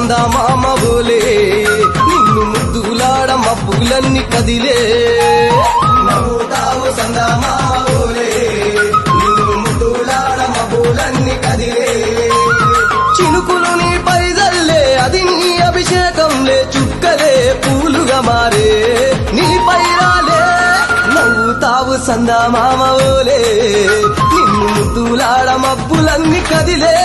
సందామామ ఓలే నిన్ను ముద్దులాడ మబ్బులన్నీ కదిలే నవ్వుతావు సందామామ ఓలే నిన్ను ముద్దులాడ మబ్బులన్నీ కదిలే చినుకులు నీ పైదల్లే అది నీ అభిషేకంలే చుక్కలే పూలుగా మారే నీ పైరాలే నవ్వుతావు సందామామ ఓలే నిన్ను ముద్దులాడ మబ్బులన్నీ కదిలే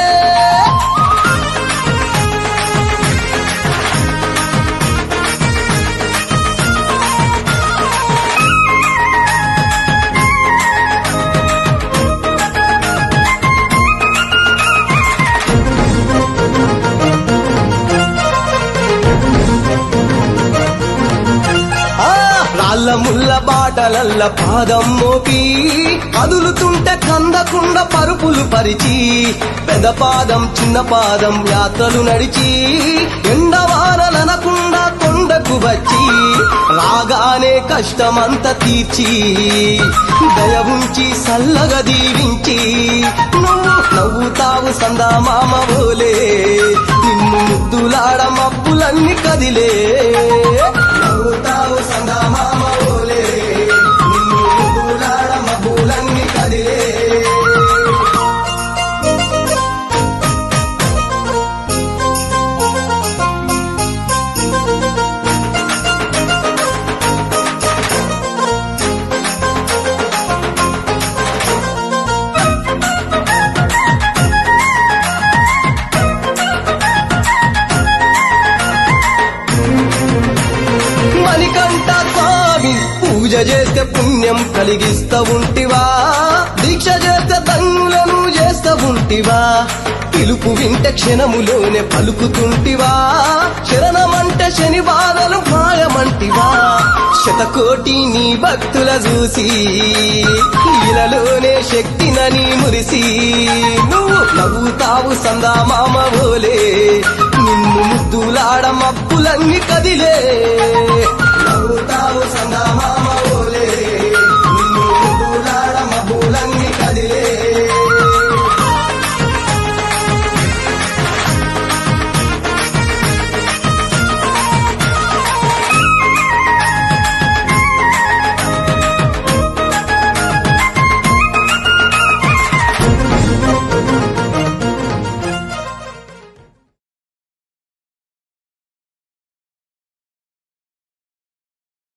రాళ్ళ ముళ్ళ బాటలల్ల పాదం మోపి కదులుతుంటే కందకుండ పరుపులు పరిచి పెద్ద పాదం చిన్న పాదం యాత్రలు నడిచి ఎండవానలనకుండా కొండకు వచ్చి రాగానే కష్టమంత తీర్చి దయ ఉంచి సల్లగా దీవించి నువ్వు నవ్వుతావు సందామామ ఓలే నిన్ను ముద్దులాడ మబ్బులన్నీ కదిలే నవ్వుతావు సందామామ ఓలే నిన్ను ముద్దులాడ మబ్బులన్నీ కదిలే మణికంఠ స్వామి పూజ చేస్తే పుణ్యం కలిగిస్తా ఉంటివా దీక్ష చేస్తే దంగులను చేస్తా ఉంటివా పిలుపు వింటే క్షణములోనే పలుకుతుంటివా శరణమంటే శని బాధలు మాయమంటివా శతకోటి నీ భక్తుల చూసి ఇలలోనే శక్తినని మురిసి నువ్వు నవ్వుతావు సందామామ ఓలే నిన్ను ముద్దులాడ మబ్బులన్నీ కదిలే